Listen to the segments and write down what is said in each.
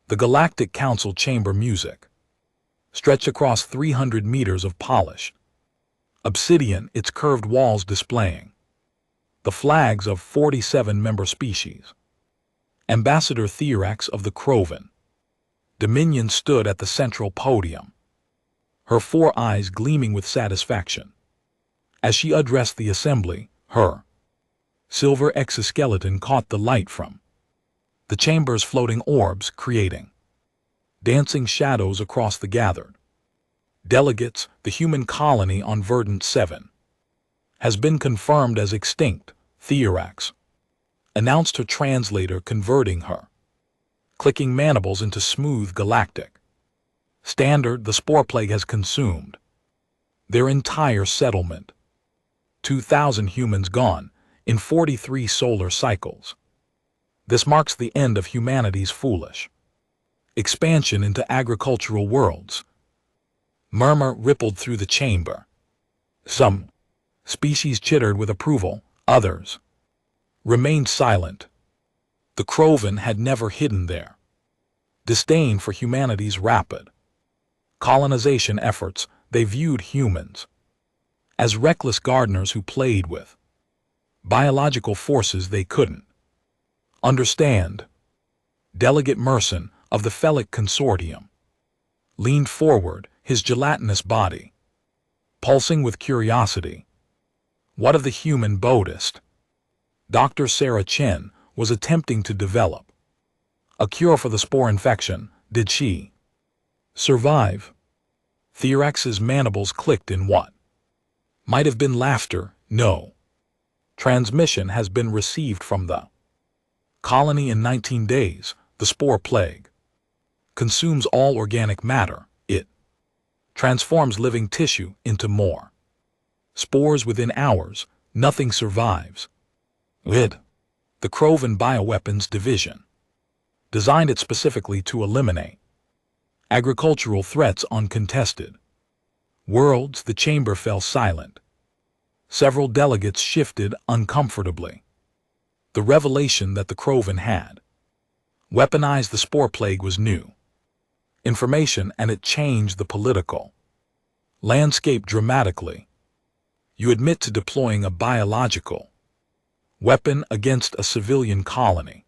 The Galactic Council chamber music stretched across 300 meters of polished obsidian, its curved walls displaying the flags of 47 member species. Ambassador Theorax of the Krovan Dominion stood at the central podium, her 4 eyes gleaming with satisfaction. As she addressed the assembly, her silver exoskeleton caught the light from the chamber's floating orbs, creating dancing shadows across the gathered delegates. The human colony on Verdant 7 has been confirmed as extinct, Theorax announced her translator, converting her clicking mandibles into smooth galactic standard. The spore plague has consumed their entire settlement. 2,000 humans gone in 43 solar cycles. This marks the end of humanity's foolish expansion into agricultural worlds. Murmur rippled through the chamber. Some species chittered with approval, others remained silent. The Krovan had never hidden their disdain for humanity's rapid colonization efforts. They viewed humans as reckless gardeners who played with biological forces they couldn't understand. Delegate Merson of the Felic Consortium leaned forward, his gelatinous body pulsing with curiosity. What of the human Buddhist? Dr. Sarah Chen was attempting to develop a cure for the spore infection. Did she survive? Theorax's mandibles clicked in what might have been laughter. No transmission has been received from the colony in 19 days. The spore plague consumes all organic matter. It transforms living tissue into more spores within hours. Nothing survives. The Krovan Bioweapons Division designed it specifically to eliminate agricultural threats on contested worlds. The chamber fell silent. Several delegates shifted uncomfortably. The revelation that the Krovan had weaponized the spore plague was new information, and it changed the political landscape dramatically. You admit to deploying a biological weapon against a civilian colony.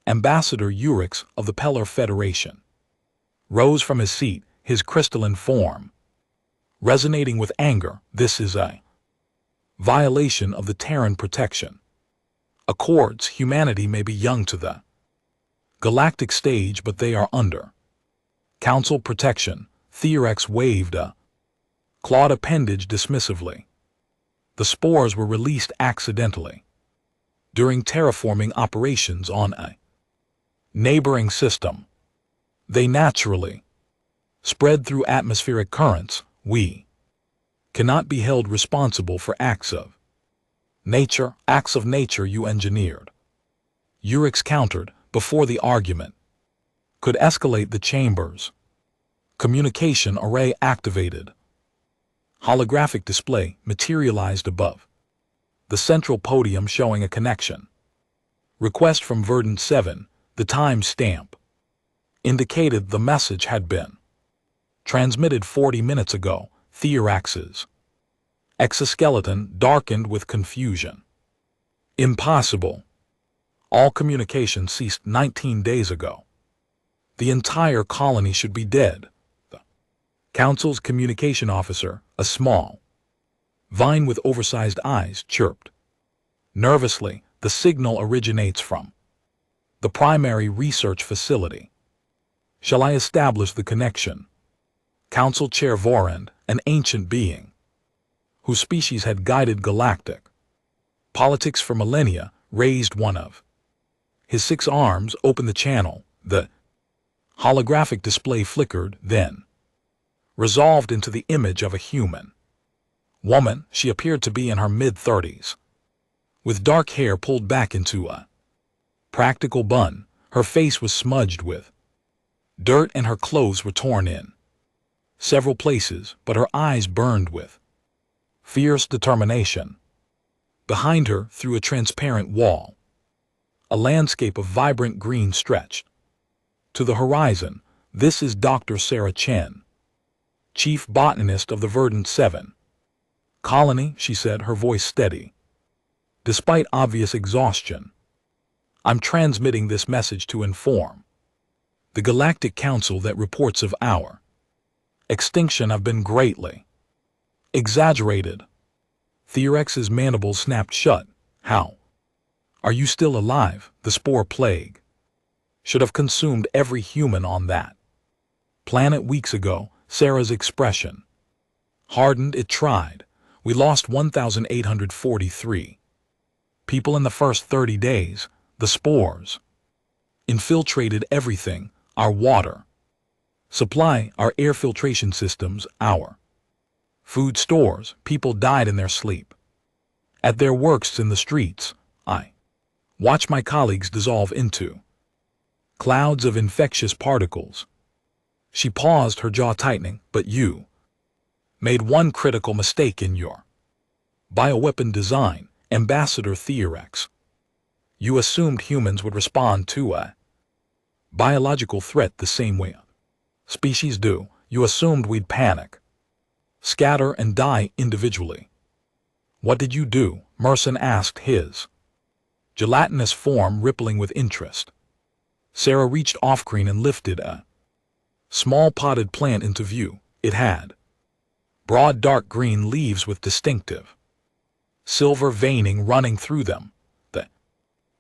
Ambassador Urix of the Pellar Federation rose from his seat, his crystalline form resonating with anger. This is a violation of the Terran Protection Accords. Humanity may be young to the galactic stage, but they are under Council protection. Theorax waved a clawed appendage dismissively. The spores were released accidentally during terraforming operations on a neighboring system. They naturally spread through atmospheric currents. We cannot be held responsible for acts of nature you engineered. Urix countered before the argument could escalate. The chamber's communication array activated. Holographic display materialized above the central podium, showing a connection request from Verdant 7. The time stamp indicated the message had been transmitted 40 minutes ago. Theorax's exoskeleton darkened with confusion. Impossible. All communication ceased 19 days ago. The entire colony should be dead. The Council's communication officer, a small vine with oversized eyes, chirped nervously. The signal originates from the primary research facility. Shall I establish the connection? Council Chair Vorand, an ancient being whose species had guided galactic politics for millennia, raised one of his 6 arms. Open the channel. The holographic display flickered, then resolved into the image of a human woman. She appeared to be in her mid-30s, with dark hair pulled back into a practical bun. Her face was smudged with dirt and her clothes were torn in several places, but her eyes burned with fierce determination. Behind her, through a transparent wall, a landscape of vibrant green stretched. To the horizon, this is Dr. Sarah Chen, chief botanist of the Verdant 7 colony, she said, her voice steady. Despite obvious exhaustion, I'm transmitting this message to inform the Galactic Council that reports of our extinction have been greatly exaggerated. Theorex's mandibles snapped shut. How are you still alive? The spore plague should have consumed every human on that planet weeks ago. Sarah's expression hardened. It tried. We lost 1,843 people in the first 30 days. The spores infiltrated everything, our water supply, our air filtration systems, our food stores. People died in their sleep, at their works in the streets. I watched my colleagues dissolve into clouds of infectious particles. She paused, her jaw tightening. But you made one critical mistake in your bioweapon design, Ambassador Theorex. You assumed humans would respond to a biological threat the same way species do. You assumed we'd panic, scatter, and die individually. What did you do? Merson asked, his gelatinous form rippling with interest. Sarah reached off-screen and lifted a small potted plant into view. It had broad dark green leaves with distinctive silver veining running through them. The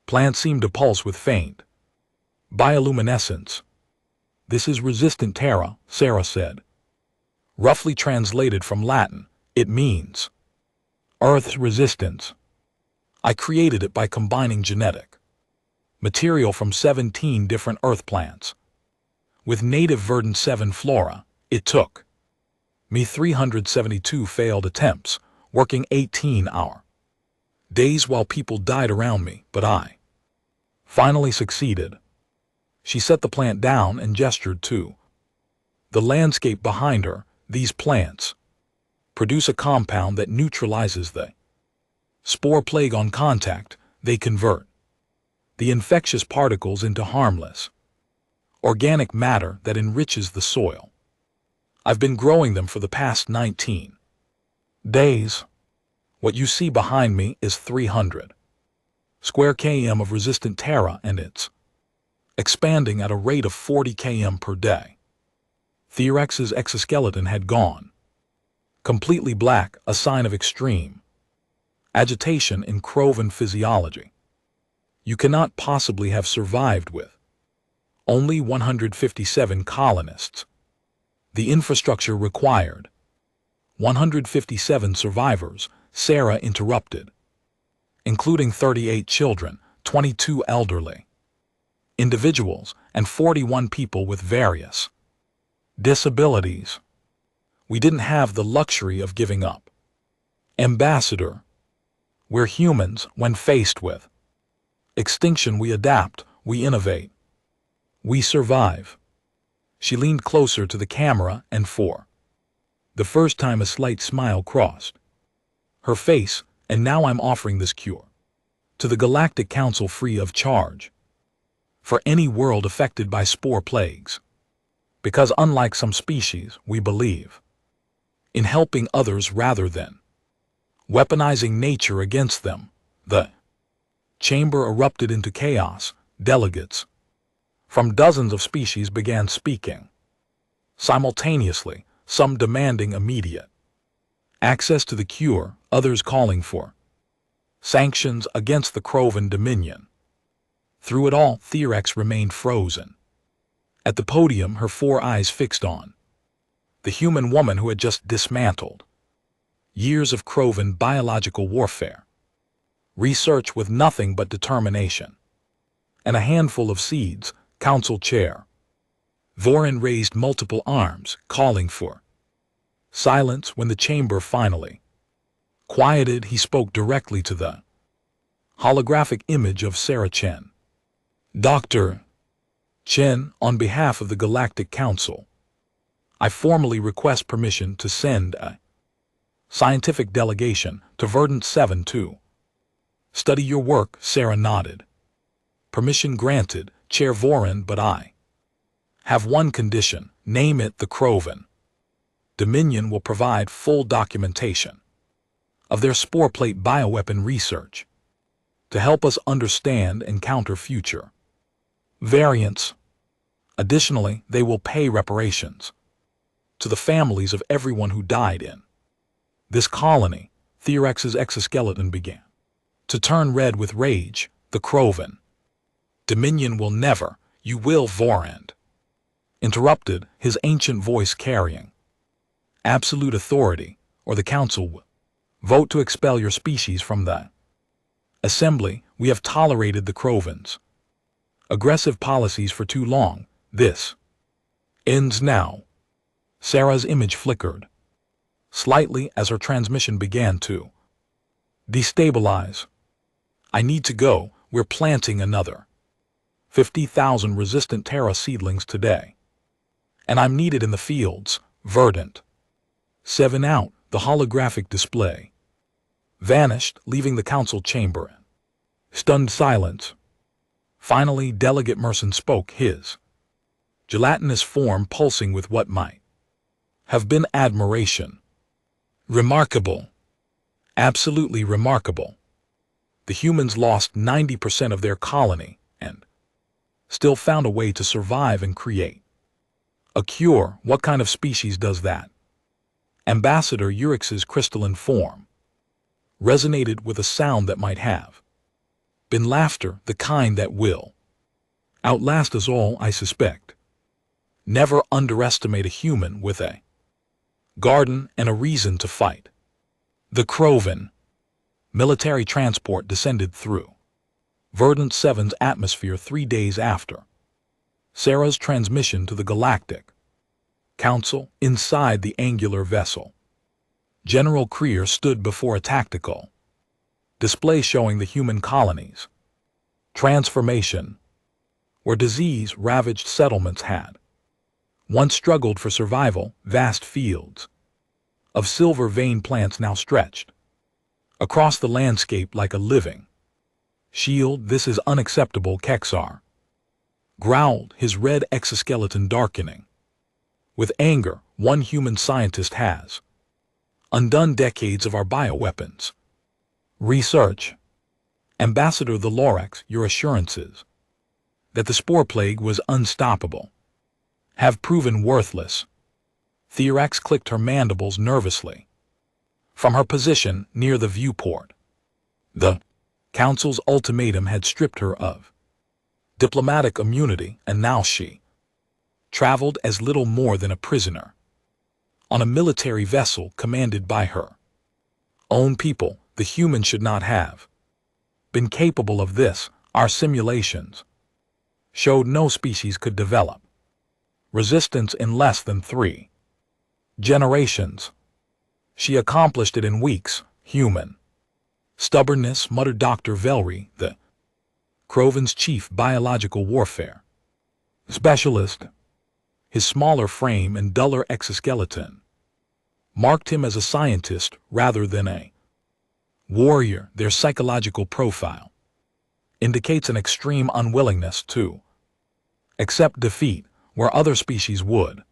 plant seemed to pulse with faint bioluminescence. This is resistant terra, Sarah said. Roughly translated from Latin, it means Earth's resistance. I created it by combining genetic material from 17 different Earth plants with native Verdant 7 flora. It took me 372 failed attempts, working 18-hour days while people died around me, but I finally succeeded. She set the plant down and gestured to the landscape behind her. These plants produce a compound that neutralizes the spore plague on contact. They convert the infectious particles into harmless organic matter that enriches the soil. I've been growing them for the past 19 days. What you see behind me is 300 square km of resistant terra, and it's expanding at a rate of 40 km per day. Theorex's exoskeleton had gone completely black, a sign of extreme agitation in Crovan physiology. You cannot possibly have survived with only 157 colonists. The infrastructure required 157 survivors, Sarah interrupted, including 38 children, 22 elderly individuals, and 41 people with various disabilities. We didn't have the luxury of giving up. Ambassador, we're humans. When faced with extinction, we adapt, we innovate, we survive. She leaned closer to the camera, and for the first time a slight smile crossed her face. And now I'm offering this cure to the Galactic Council free of charge for any world affected by spore plagues. Because unlike some species, we believe in helping others rather than weaponizing nature against them. The chamber erupted into chaos. Delegates from dozens of species began speaking simultaneously, some demanding immediate access to the cure, others calling for sanctions against the Crovan Dominion. Through it all, Theorex remained frozen. At the podium, her 4 eyes fixed on the human woman who had just dismantled years of Crovan biological warfare, research with nothing but determination, and a handful of seeds. Council Chair Vorin raised multiple arms, calling for silence. When the chamber finally quieted, he spoke directly to the holographic image of Sarah Chen. Dr. Chen, on behalf of the Galactic Council, I formally request permission to send a scientific delegation to Verdant 7 to study your work. Sarah nodded. Permission granted, Chair Vorin, but I Have one condition, name it the Crovan. Dominion will provide full documentation of their spore plate bioweapon research to help us understand and counter future variants. Additionally, they will pay reparations to the families of everyone who died in this colony. Theorex's exoskeleton began to turn red with rage. The Crovan. Dominion will never, you will, Vorand, interrupted, his ancient voice carrying absolute authority, or the Council will vote to expel your species from the Assembly. We have tolerated the Crovans' aggressive policies for too long. This ends now. Sarah's image flickered slightly as her transmission began to destabilize. I need to go. We're planting another 50,000 resistant Terra seedlings today, and I'm needed in the fields. Verdant 7 out. The holographic display vanished, leaving the council chamber in stunned silence. Finally, Delegate Merson spoke, his gelatinous form pulsing with what might have been admiration. Remarkable. Absolutely remarkable. The humans lost 90% of their colony and still found a way to survive and create a cure. What kind of species does that? Ambassador Urix's crystalline form resonated with a sound that might have been laughter, the kind that will outlast us all, I suspect. Never underestimate a human with a garden and a reason to fight. The Crovan military transport descended through Verdant 7's atmosphere 3 days after Sarah's transmission to the Galactic Council. Inside the angular vessel, General Krier stood before a tactical display showing the human colonies' transformation, where disease-ravaged settlements had once struggled for survival. Vast fields of silver vein plants now stretched across the landscape like a living shield. This is unacceptable, Kexar growled, his red exoskeleton darkening with anger. One human scientist has undone decades of our bioweapons research. Ambassador the Lorax, your assurances that the spore plague was unstoppable have proven worthless. Theorex clicked her mandibles nervously from her position near the viewport. The Council's ultimatum had stripped her of diplomatic immunity, and now she traveled as little more than a prisoner on a military vessel commanded by her own people. The humans should not have been capable of this. Our simulations showed no species could develop resistance in less than 3 generations. She accomplished it in weeks. Human stubbornness, muttered Dr. Velry, the Crovan's chief biological warfare specialist. His smaller frame and duller exoskeleton marked him as a scientist rather than a warrior. Their psychological profile indicates an extreme unwillingness to accept defeat, where other species would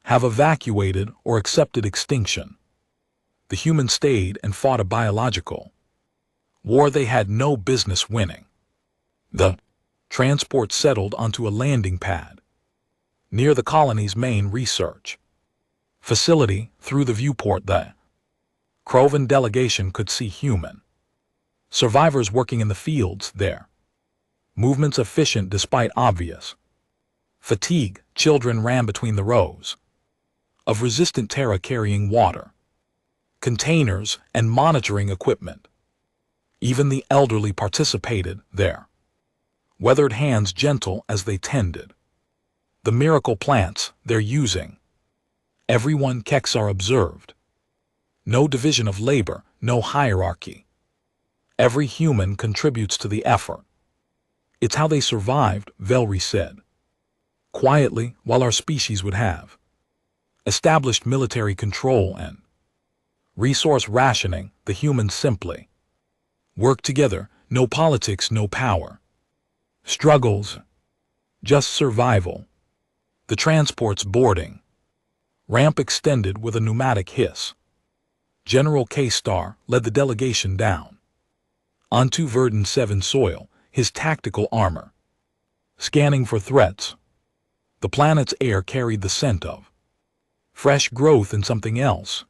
have evacuated or accepted extinction. The humans stayed and fought a biological war they had no business winning. The transport settled onto a landing pad near the colony's main research facility. Through the viewport, the Crovan delegation could see human survivors working in the fields, their movements efficient despite obvious fatigue. Children ran between the rows of resistant Terra carrying water containers and monitoring equipment. Even the elderly participated, their weathered hands gentle as they tended the miracle plants they're using. Everyone, Kexar observed. No division of labor, no hierarchy. Every human contributes to the effort. It's how they survived, Velry said quietly. While our species would have established military control and resource rationing, the humans simply worked together. No politics, no power struggles, just survival. The transport's boarding. Ramp extended with a pneumatic hiss. General K-Star led the delegation down. Onto Verdun 7 soil, his tactical armor. Scanning for threats. The planet's air carried the scent of fresh growth and something else.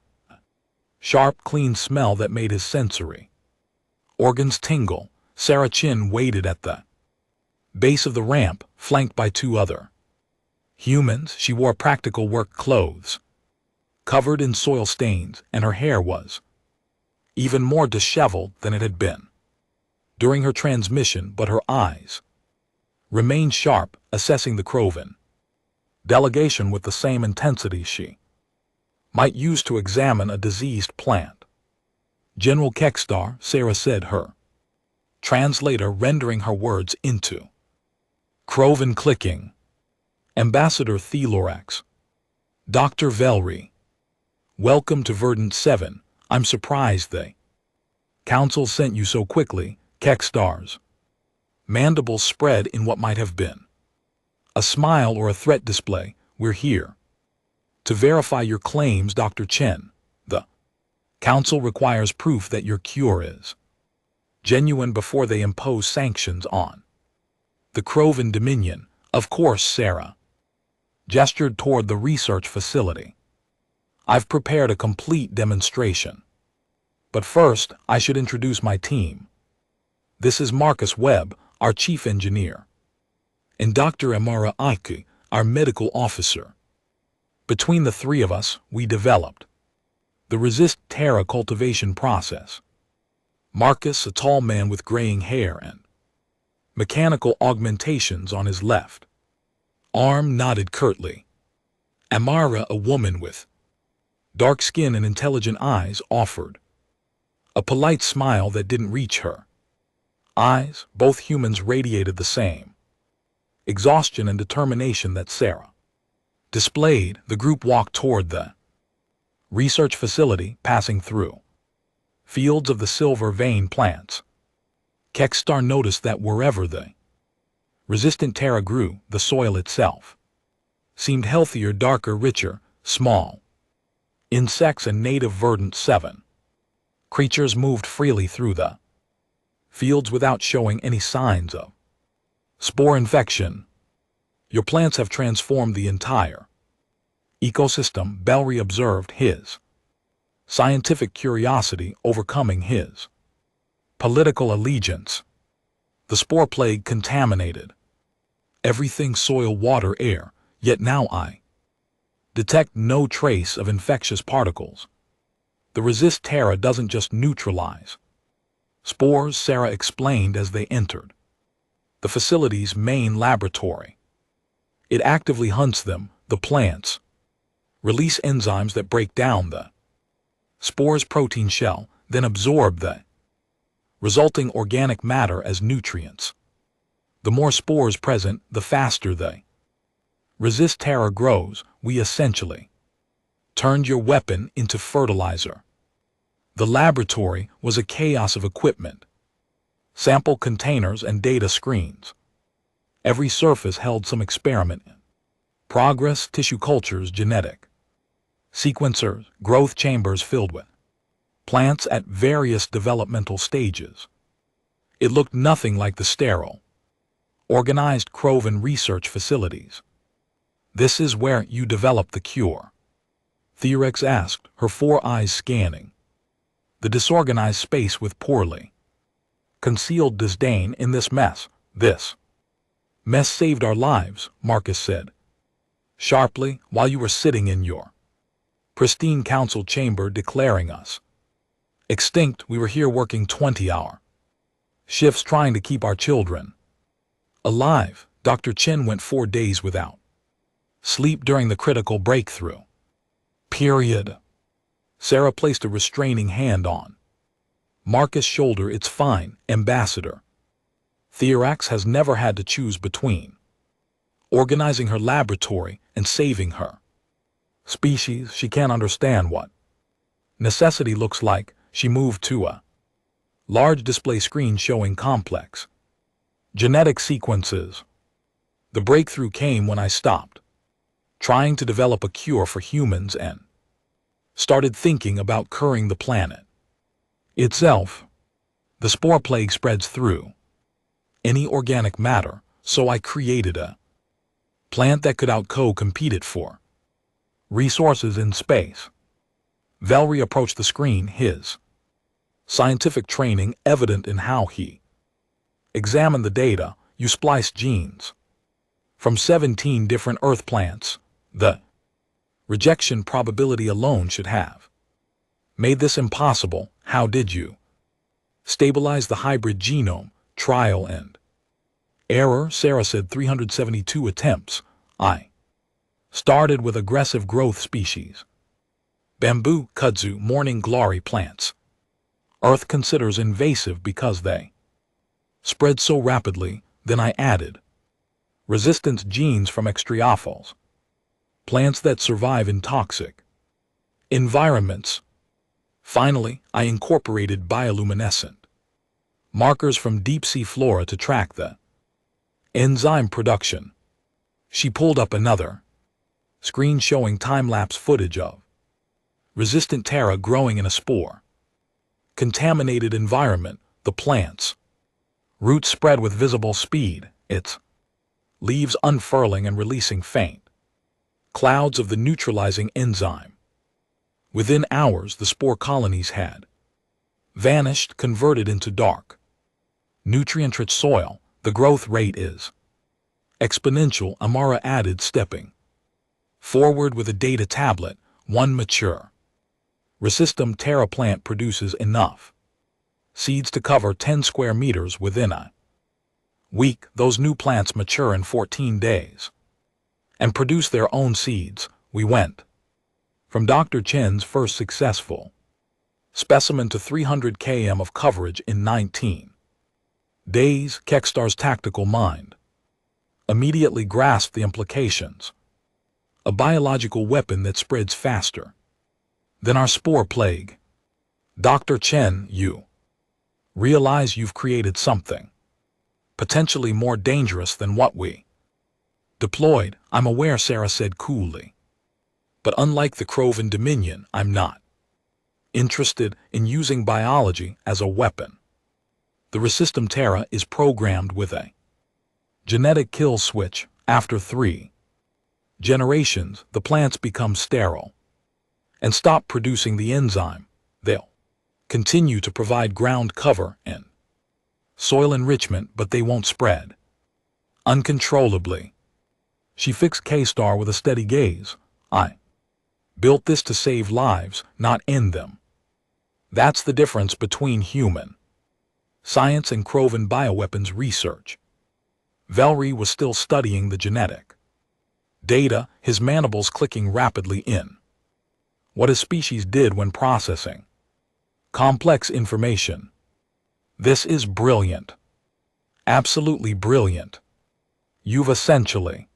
Sharp, clean smell that made his sensory organs tingle. Sarah Chin waited at the base of the ramp, flanked by two other humans. She wore practical work clothes, covered in soil stains, and her hair was even more disheveled than it had been during her transmission, but her eyes remained sharp, assessing the Krovan delegation with the same intensity she might use to examine a diseased plant. General Kekstar, Sarah said, her translator rendering her words into Krovan clicking. Ambassador Thelorax. Dr. Velry. Welcome to Verdant 7. I'm surprised the Council sent you so quickly. Kekstar's mandibles spread in what might have been a smile or a threat display. We're here to verify your claims, Dr. Chen. The Council requires proof that your cure is genuine before they impose sanctions on the Krovan Dominion. Of course, Sarah gestured toward the research facility. I've prepared a complete demonstration. But first, I should introduce my team. This is Marcus Webb, our chief engineer, and Dr. Amara Aiki, our medical officer. Between the three of us, we developed the Resist Terra cultivation process. Marcus, a tall man with graying hair and mechanical augmentations on his left arm, nodded curtly. Amara, a woman with dark skin and intelligent eyes, offered a polite smile that didn't reach her eyes. Both humans radiated the same exhaustion and determination that Sarah displayed. The group walked toward the research facility, passing through fields of the silver vein plants. Kekstar noticed that wherever the resistant terra grew, the soil itself seemed healthier, darker, richer. Small insects and native Verdant 7 creatures moved freely through the fields without showing any signs of spore infection. Your plants have transformed the entire ecosystem, Belry observed, his scientific curiosity overcoming his political allegiance. The spore plague contaminated everything: soil, water, air, yet now I detect no trace of infectious particles. The Resist Terra doesn't just neutralize spores, Sarah explained as they entered the facility's main laboratory. It actively hunts them. The plants release enzymes that break down the spore's protein shell, then absorb the resulting organic matter as nutrients. The more spores present, the faster the Resist Terra grows. We essentially turned your weapon into fertilizer. The laboratory was a chaos of equipment, sample containers and data screens. Every surface held some experiment in progress: tissue cultures, genetic sequencers, growth chambers filled with plants at various developmental stages. It looked nothing like the sterile, organized Krovan research facilities. This is where you develop the cure? Theorex asked, her four eyes scanning the disorganized space with poorly concealed disdain. In this mess. This mess saved our lives, Marcus said sharply, while you were sitting in your pristine council chamber declaring us extinct. We were here working 20-hour shifts trying to keep our children alive. Dr. Chen went 4 days without sleep during the critical breakthrough period. Sarah placed a restraining hand on Marcus' shoulder. It's fine, Ambassador. Theorax has never had to choose between organizing her laboratory and saving her species. She can't understand what necessity looks like. She moved to a large display screen showing complex genetic sequences. The breakthrough came when I stopped trying to develop a cure for humans, and started thinking about curing the planet itself. The spore plague spreads through any organic matter, so I created a plant that could out-compete it for resources in space. Valerie approached the screen, his scientific training evident in how he examined the data. You spliced genes from 17 different Earth plants. The rejection probability alone should have made this impossible. How did you stabilize the hybrid genome? Trial and error, Sarah said. 372 attempts. I started with aggressive growth species. Bamboo, kudzu, morning glory plants. Earth considers invasive because they spread so rapidly. Then I added resistance genes from extriophils, plants that survive in toxic environments. Finally, I incorporated bioluminescent markers from deep-sea flora to track the enzyme production. She pulled up another screen showing time-lapse footage of resistant Terra growing in a spore-contaminated environment. The plant's roots spread with visible speed, its leaves unfurling and releasing faint clouds of the neutralizing enzyme. Within hours, the spore colonies had vanished, converted into dark, nutrient-rich soil. The growth rate is exponential, Amara added, stepping forward with a data tablet. One mature resistant Terra plant produces enough seeds to cover 10 square meters within a week. Those new plants mature in 14 days and produce their own seeds. We went from Dr. Chen's first successful specimen to 300 km of coverage in 19 days. Kekstar's tactical mind immediately grasped the implications. A biological weapon that spreads faster than our spore plague. Dr. Chen, you realize you've created something potentially more dangerous than what we deployed. I'm aware, Sarah said coolly. But unlike the Krovan Dominion, I'm not interested in using biology as a weapon. The Resistum Terra is programmed with a genetic kill switch. After 3 generations, the plants become sterile and stop producing the enzyme. They'll continue to provide ground cover and soil enrichment, but they won't spread uncontrollably. She fixed K-Star with a steady gaze. I built this to save lives, not end them. That's the difference between human science and Krovan bioweapons research. Valerie was still studying the genetic data, his mandibles clicking rapidly in what his species did when processing complex information. This is brilliant. Absolutely brilliant. You've essentially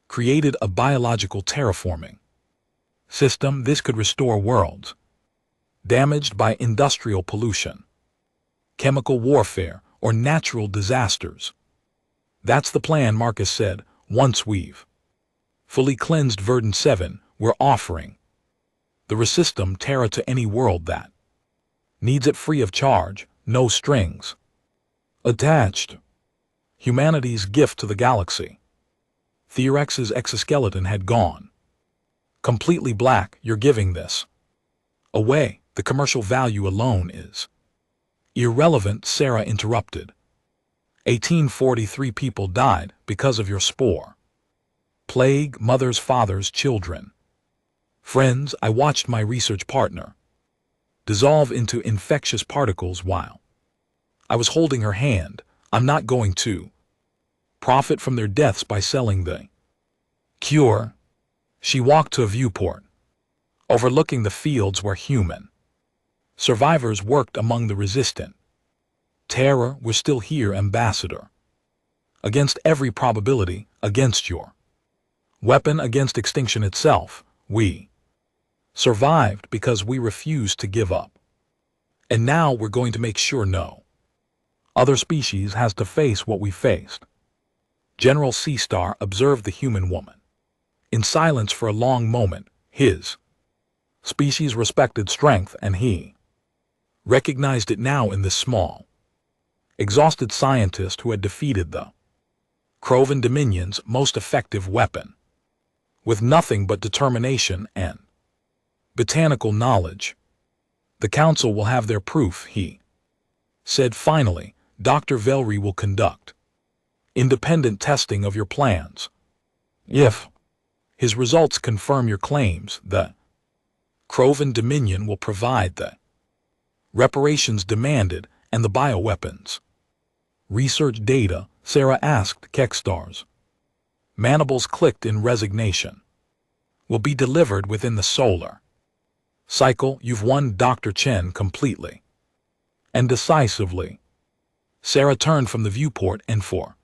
created a biological terraforming system. This could restore worlds damaged by industrial pollution, chemical warfare, or natural disasters. That's the plan, Marcus said. Once we've fully cleansed Verdun 7, we're offering the Resistum Terra to any world that needs it, free of charge, no strings attached. Humanity's gift to the galaxy. Theorex's exoskeleton had gone completely black. You're giving this away. The commercial value alone is irrelevant, Sarah interrupted. 1843 people died because of your spore plague. Mothers, fathers, children, friends. I watched my research partner dissolve into infectious particles while I was holding her hand. I'm not going to profit from their deaths by selling the cure. She walked to a viewport overlooking the fields where human survivors worked among the resistant. Terror, we're still here, Ambassador. Against every probability, against your weapon, against extinction itself, we survived because we refused to give up. And now we're going to make sure no other species has to face what we faced. General Seastar observed the human woman In silence for a long moment, his species respected strength, and he recognized it now in this small, exhausted scientist who had defeated the Krovan Dominion's most effective weapon. With nothing but determination and botanical knowledge, the Council will have their proof, he said finally. Dr. Velry will conduct independent testing of your plans. If his results confirm your claims, the Krovan Dominion will provide the reparations demanded and the bioweapons research data, Sarah asked Kekstars. Mandibles clicked in resignation. Will be delivered within the solar cycle. You've won, Dr. Chen completely and decisively. Sarah turned from the viewport, and for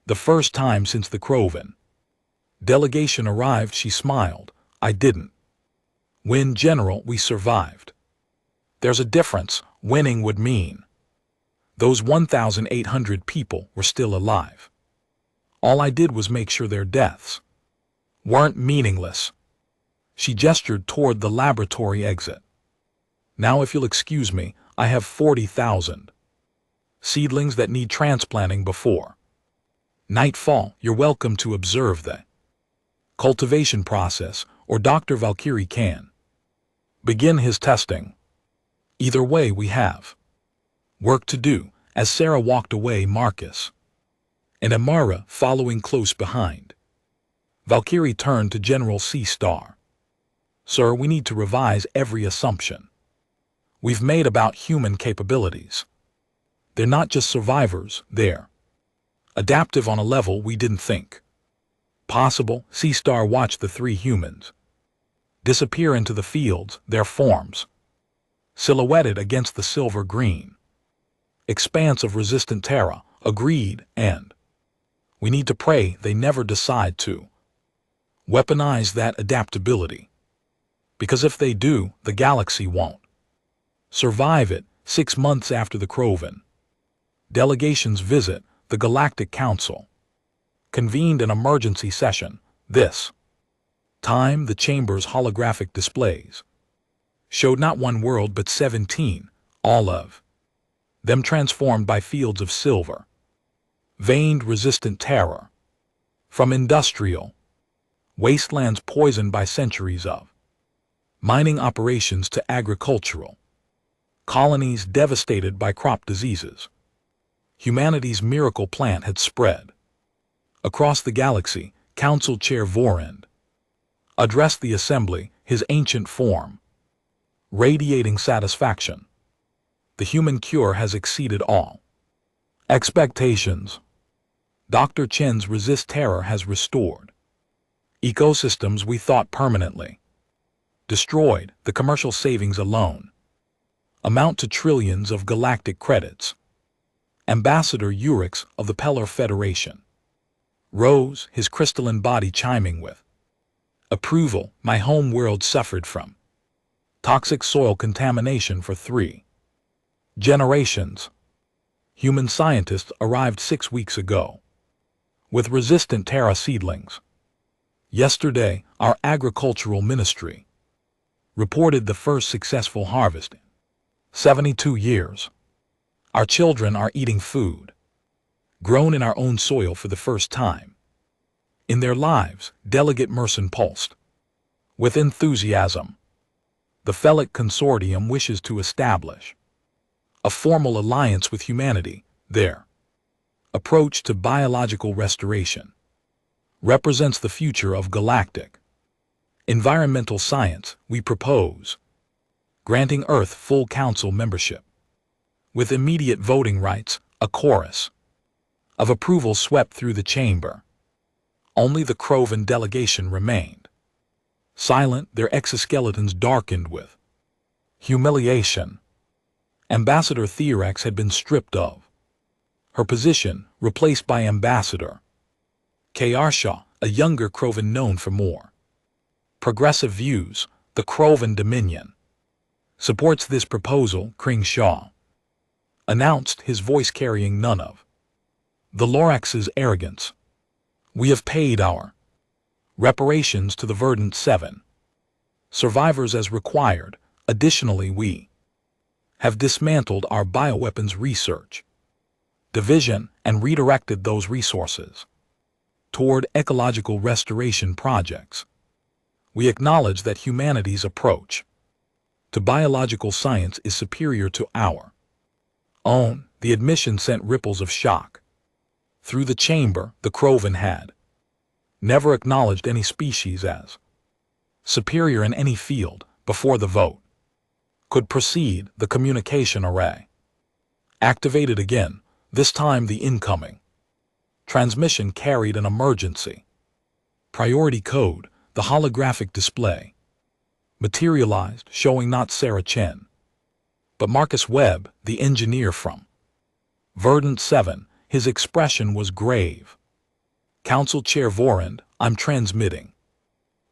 the first time since the Krovan delegation arrived, she smiled. I didn't win, General, we survived. There's a difference. Winning would mean those 1,800 people were still alive. All I did was make sure their deaths weren't meaningless. She gestured toward the laboratory exit. Now, if you'll excuse me, I have 40,000 seedlings that need transplanting before nightfall. You're welcome to observe the cultivation process, or Dr. Valkyrie can begin his testing. Either way, we have work to do. As Sarah walked away, Marcus and Amara following close behind, Valkyrie turned to General C. Star. Sir, we need to revise every assumption we've made about human capabilities. They're not just survivors, they're adaptive on a level we didn't think possible. C. Star watched the three humans disappear into the fields, their forms silhouetted against the silver-green expanse of resistant terra. Agreed, and we need to pray they never decide to weaponize that adaptability. Because if they do, the galaxy won't survive it. 6 months after the Krovan delegation's visit, the Galactic Council convened an emergency session. This time, the chamber's holographic displays showed not one world but 17, all of them transformed by fields of silver, veined resistant terror, from industrial wastelands poisoned by centuries of mining operations to agricultural colonies devastated by crop diseases. Humanity's miracle plant had spread across the galaxy. Council Chair Vorend addressed the assembly, his ancient form radiating satisfaction. The human cure has exceeded all expectations. Dr. Chen's resist terror has restored ecosystems we thought permanently destroyed. The commercial savings alone amount to trillions of galactic credits. Ambassador Urix of the Pellar Federation rose, his crystalline body chiming with approval. My home world suffered from toxic soil contamination for 3 generations. Human scientists arrived 6 weeks ago with resistant terra seedlings. Yesterday, our agricultural ministry reported the first successful harvest in 72 years. Our children are eating food grown in our own soil for the first time in their lives. Delegate Merson pulsed with enthusiasm. The Felic Consortium wishes to establish a formal alliance with humanity. Their approach to biological restoration represents the future of galactic environmental science. We propose granting Earth full Council membership with immediate voting rights. A chorus of approval swept through the chamber. Only the Krovan delegation remained silent, their exoskeletons darkened with humiliation. Ambassador Theorex had been stripped of her position, replaced by Ambassador Kayarsha, a younger Krovan known for more progressive views. The Krovan Dominion supports this proposal, Kringshaw announced, his voice carrying none of the Lorax's arrogance. We have paid our Reparations to the Verdant 7. Survivors as required. Additionally, we have dismantled our bioweapons research division and redirected those resources toward ecological restoration projects. We acknowledge that humanity's approach to biological science is superior to our own. The admission sent ripples of shock through the chamber. The Crovan had never acknowledged any species as superior in any field. Before the vote could proceed, the communication array activated again. This time the incoming transmission carried an emergency priority code. The holographic display materialized, showing not Sarah Chen, but Marcus Webb, the engineer from Verdant 7. His expression was grave. Council Chair Vorand, I'm transmitting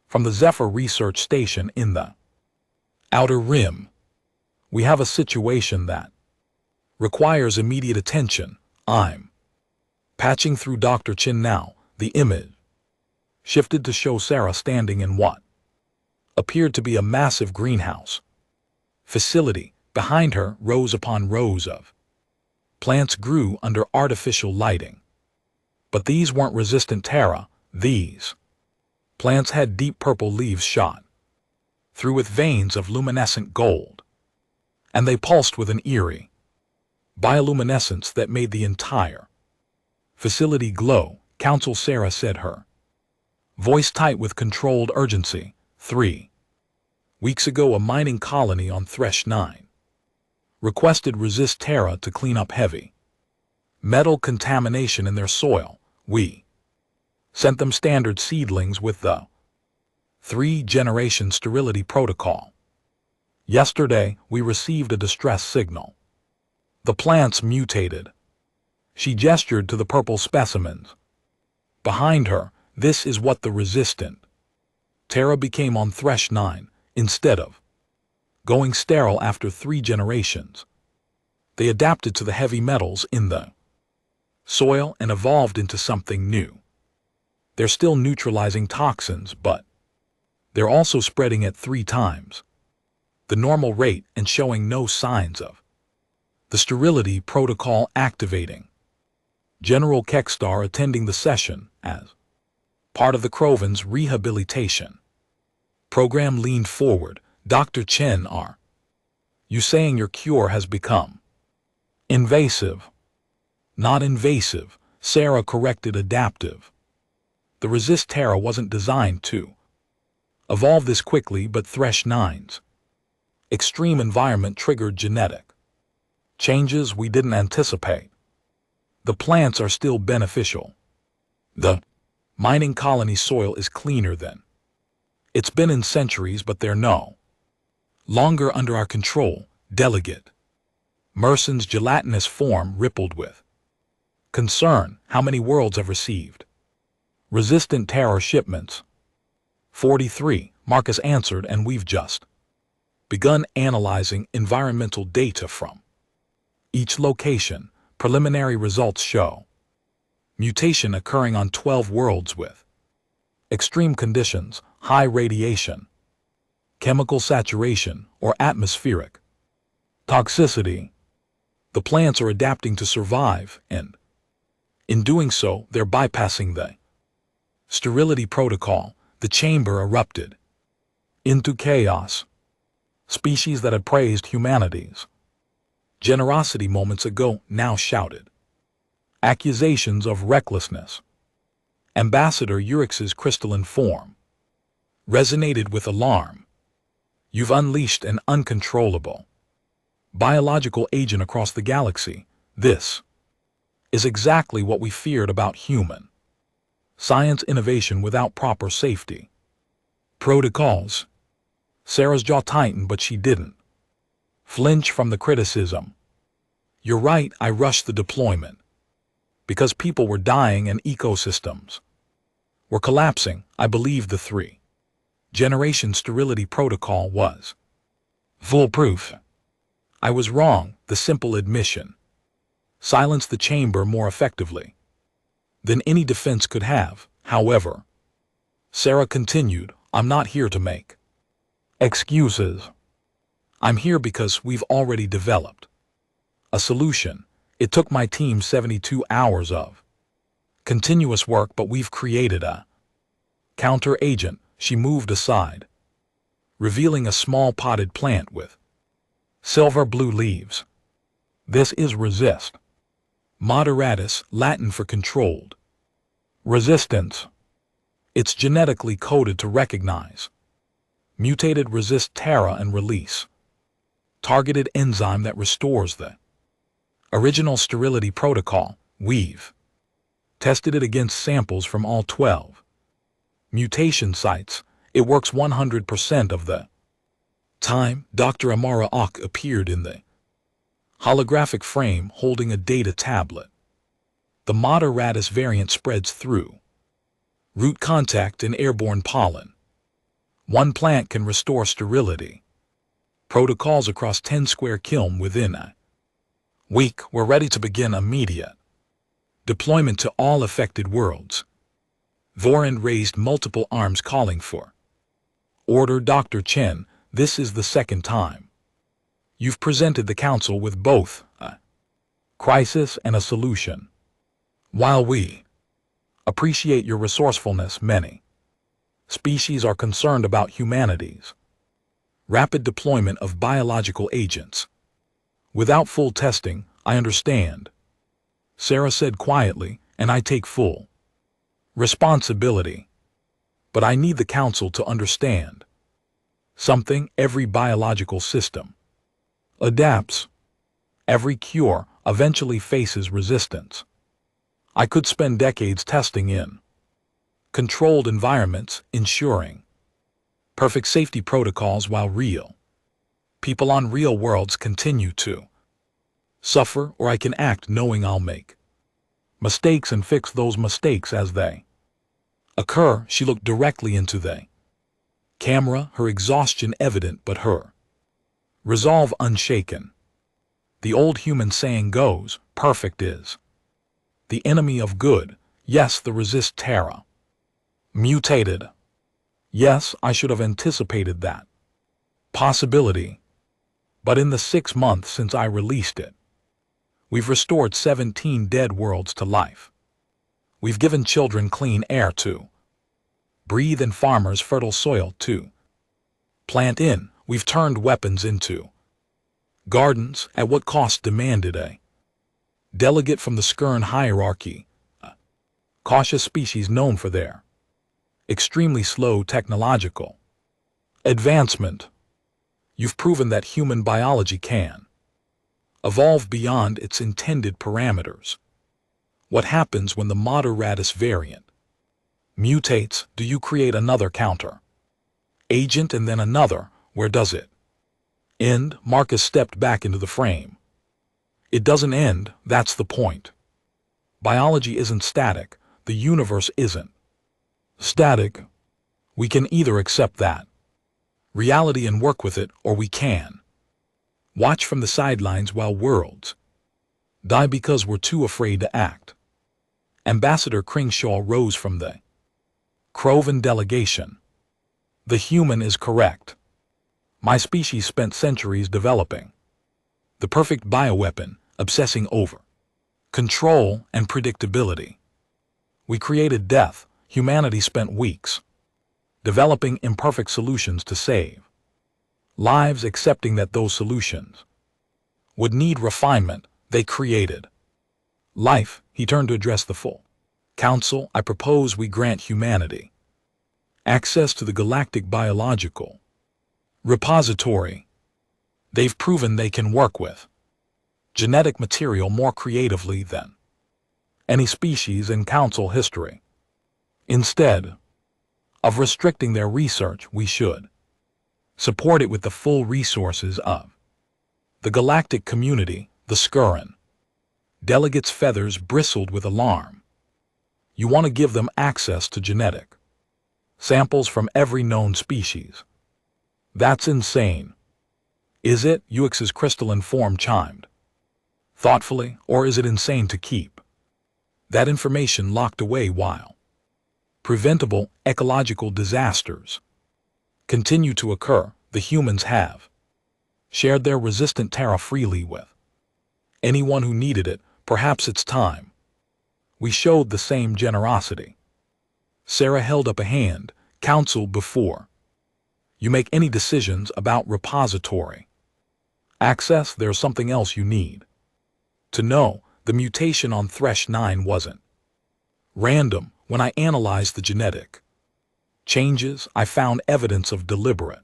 from the Zephyr Research Station in the Outer Rim. We have a situation that requires immediate attention. I'm patching through Dr. Chen now. The image shifted to show Sarah standing in what appeared to be a massive greenhouse facility. Behind her, rows upon rows of plants grew under artificial lighting. But these weren't resistant Terra. These plants had deep purple leaves shot through with veins of luminescent gold, and they pulsed with an eerie bioluminescence that made the entire facility glow. Council Sarah said, her voice tight with controlled urgency. 3 weeks ago, a mining colony on Thresh 9 requested Resist Terra to clean up heavy metal contamination in their soil. We sent them standard seedlings with the 3-generation sterility protocol. Yesterday, we received a distress signal. The plants mutated. She gestured to the purple specimens behind her. This is what the resistant Terra became on Thresh 9. Instead of going sterile after 3 generations, they adapted to the heavy metals in the soil and evolved into something new. They're still neutralizing toxins, but they're also spreading at 3 times the normal rate and showing no signs of the sterility protocol activating. General Kekstar attending the session as part of the Crovan's rehabilitation program leaned forward. Dr. Chen, are you saying your cure has become invasive? Not invasive, Sarah corrected. Adaptive. The Resist Terra wasn't designed to evolve this quickly, but Thresh 9's extreme environment triggered genetic changes we didn't anticipate. The plants are still beneficial. The mining colony soil is cleaner than it's been in centuries, but they're no longer under our control. Delegate Merson's gelatinous form rippled with concern. How many worlds have received resistant terror shipments? 43, Marcus answered, and we've just begun analyzing environmental data from each location. Preliminary results show mutation occurring on 12 worlds with extreme conditions, high radiation, chemical saturation, or atmospheric toxicity. The plants are adapting to survive, and in doing so, they're bypassing the sterility protocol. The chamber erupted into chaos. Species that had praised humanity's generosity moments ago now shouted accusations of recklessness. Ambassador Urix's crystalline form resonated with alarm. You've unleashed an uncontrollable biological agent across the galaxy. This is exactly what we feared about human science innovation without proper safety protocols. Sarah's jaw tightened, but she didn't flinch from the criticism. You're right, I rushed the deployment because people were dying and ecosystems were collapsing. I believed the 3-generation sterility protocol was foolproof. I was wrong. The simple admission silenced the chamber more effectively than any defense could have. However, Sarah continued, I'm not here to make excuses. I'm here because we've already developed a solution. It took my team 72 hours of continuous work, but we've created a counter agent. She moved aside, revealing a small potted plant with silver blue leaves. This is resist. Moderatus, Latin for controlled resistance. It's genetically coded to recognize mutated resist terra and release targeted enzyme that restores the original sterility protocol. We've tested it against samples from all 12 mutation sites. It works 100% of the time. Dr. Amara Ock appeared in the holographic frame holding a data tablet. The Moderatus variant spreads through root contact and airborne pollen. One plant can restore sterility protocols across 10 square km within a week. We're ready to begin immediate deployment to all affected worlds. Vorin raised multiple arms calling for order. Dr. Chen, this is the second time you've presented the Council with both a crisis and a solution. While we appreciate your resourcefulness, many species are concerned about humanity's rapid deployment of biological agents. Without full testing, I understand, Sarah said quietly, and I take full responsibility. But I need the Council to understand something. Every biological system adapts. Every cure eventually faces resistance. I could spend decades testing in controlled environments, ensuring perfect safety protocols while real people on real worlds continue to suffer, or I can act knowing I'll make mistakes and fix those mistakes as they occur. She looked directly into the camera, her exhaustion evident but her resolve unshaken. The old human saying goes, perfect is the enemy of good. Yes, the resist terra mutated. Yes, I should have anticipated that possibility. But in the 6 months since I released it, we've restored 17 dead worlds to life. We've given children clean air to breathe and farmers fertile soil to plant in. We've turned weapons into gardens. At what cost? Demanded a delegate from the Skern hierarchy, a cautious species known for their extremely slow technological advancement. You've proven that human biology can evolve beyond its intended parameters. What happens when the Moderatus variant mutates? Do you create another counter agent and then another? Where does it end? Marcus stepped back into the frame. It doesn't end, that's the point. Biology isn't static, the universe isn't static. We can either accept that reality and work with it, or we can watch from the sidelines while worlds die because we're too afraid to act. Ambassador Kringshaw rose from the Crovan delegation. The human is correct. My species spent centuries developing the perfect bioweapon, obsessing over control and predictability. We created death. Humanity spent weeks developing imperfect solutions to save lives, accepting that those solutions would need refinement. They created life. He turned to address the full Council. I propose we grant humanity access to the galactic biological repository. They've proven they can work with genetic material more creatively than any species in Council history. Instead of restricting their research, we should support it with the full resources of the galactic community. The Skurin delegates' feathers bristled with alarm. You want to give them access to genetic samples from every known species? That's insane. Is it? Ux's crystalline form chimed thoughtfully. Or is it insane to keep that information locked away while preventable ecological disasters continue to occur. The humans have shared their resistant terra freely with anyone who needed it. Perhaps it's time we showed the same generosity. Sarah held up a hand. Counsel, before you make any decisions about repository access, there's something else you need to know. The mutation on Thresh 9 wasn't random. When I analyzed the genetic changes, I found evidence of deliberate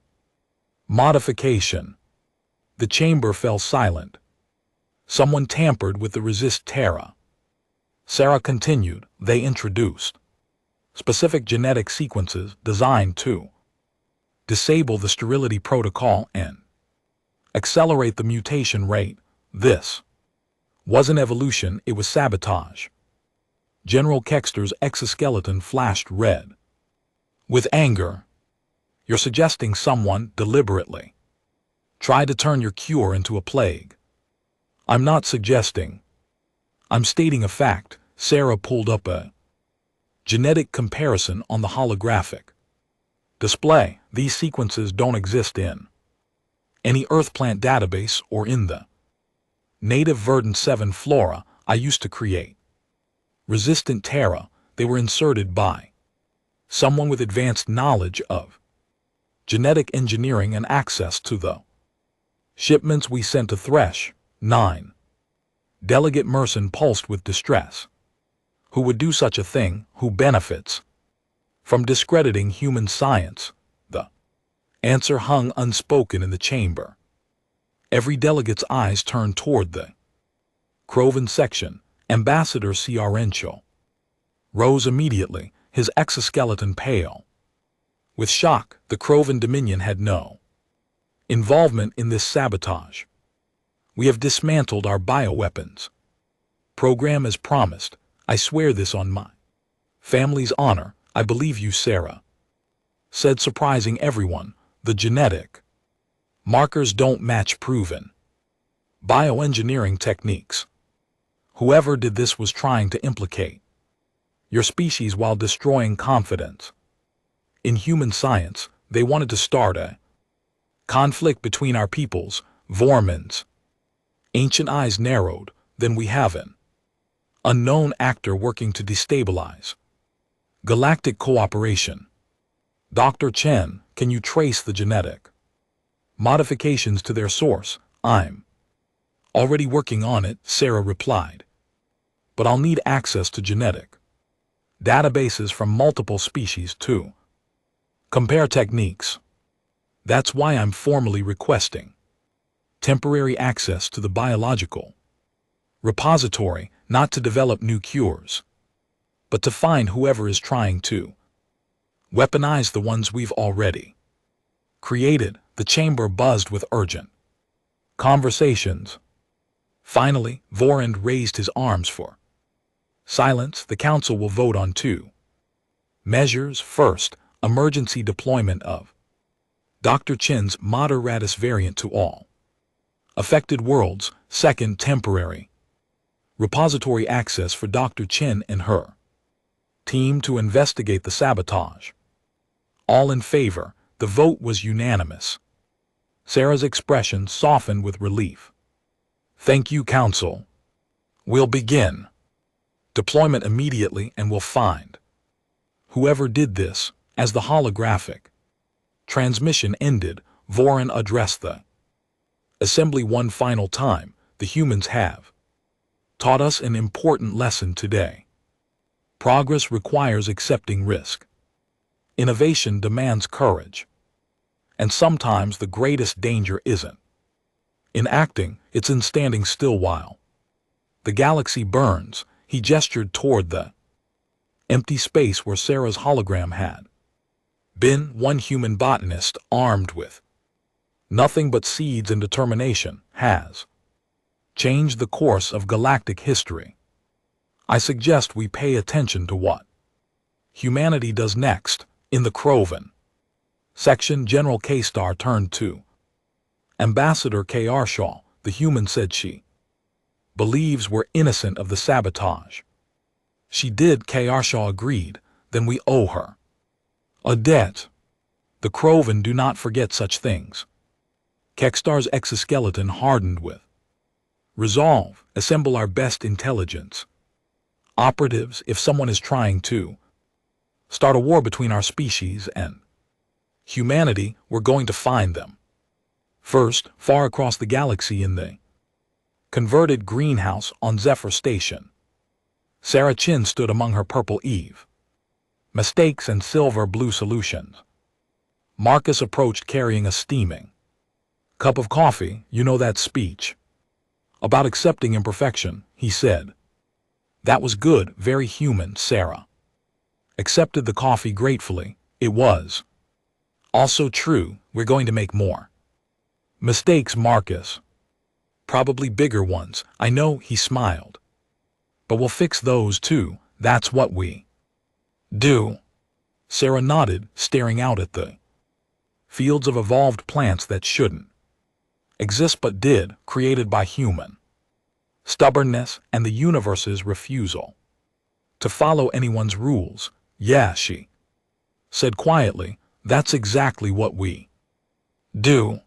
modification. The chamber fell silent. Someone tampered with the resist terra. Sarah continued. They introduced specific genetic sequences designed to disable the sterility protocol and accelerate the mutation rate. This wasn't evolution, it was sabotage. General Kexter's exoskeleton flashed red with anger. You're suggesting someone deliberately tried to turn your cure into a plague. I'm not suggesting. I'm stating a fact. Sarah pulled up a genetic comparison on the holographic display. These sequences don't exist in any Earth plant database or in the native Verdant 7 flora I used to create. Resistant terra, they were inserted by someone with advanced knowledge of genetic engineering and access to the shipments we sent to Thresh 9. Delegate Merson pulsed with distress. Who would do such a thing? Who benefits from discrediting human science? The answer hung unspoken in the chamber. Every delegate's eyes turned toward the Crovan section. Ambassador Ciarencho rose immediately, his exoskeleton pale with shock. The Crovan Dominion had no involvement in this sabotage. We have dismantled our bioweapons program as promised. I swear this on my family's honor. I believe you, Sarah said, surprising everyone. The genetic markers don't match proven bioengineering techniques. Whoever did this was trying to implicate your species while destroying confidence in human science. They wanted to start a conflict between our peoples. Vorman's ancient eyes narrowed. Then we have an unknown actor working to destabilize galactic cooperation. Dr. Chen, can you trace the genetic modifications to their source? I'm already working on it, Sarah replied. But I'll need access to genetic databases from multiple species to compare techniques. That's why I'm formally requesting temporary access to the biological repository, not to develop new cures, but to find whoever is trying to weaponize the ones we've already created. The chamber buzzed with urgent conversations. Finally, Vorand raised his arms for silence. The council will vote on 2 measures. First, emergency deployment of Dr. Chen's Moderatus variant to all affected worlds. Second, temporary repository access for Dr. Chen and her team to investigate the sabotage. All in favor. The vote was unanimous. Sarah's expression softened with relief. Thank you, Council. We'll begin deployment immediately and we'll find whoever did this. As the holographic transmission ended, Voran addressed the assembly one final time. The humans have taught us an important lesson today. Progress requires accepting risk. Innovation demands courage. And sometimes the greatest danger isn't in acting, it's in standing still while the galaxy burns. He gestured toward the empty space where Sarah's hologram had been. One human botanist, armed with nothing but seeds and determination, has changed the course of galactic history. I suggest we pay attention to what humanity does next. In the Crovan section, General K-Star turned to Ambassador K-Arshaw. The human said she believes we're innocent of the sabotage. She did, K-Arshaw agreed. then we owe her a debt. The Krovan do not forget such things. Kekstar's exoskeleton hardened with resolve. Assemble our best intelligence operatives. If someone is trying to start a war between our species and humanity, we're going to find them. First, far across the galaxy in the converted greenhouse on Zephyr Station. Sarah Chin stood among her purple Eve mistakes and silver-blue solutions. Marcus approached carrying a steaming cup of coffee. You know that speech about accepting imperfection, he said. That was good, very human. Sarah accepted the coffee gratefully. It was also true. We're going to make more mistakes, Marcus. Probably bigger ones. I know, he smiled. But we'll fix those too. That's what we do. Sarah nodded, staring out at the fields of evolved plants that shouldn't exist but did, created by human stubbornness and the universe's refusal to follow anyone's rules. Yeah, she said quietly, that's exactly what we do.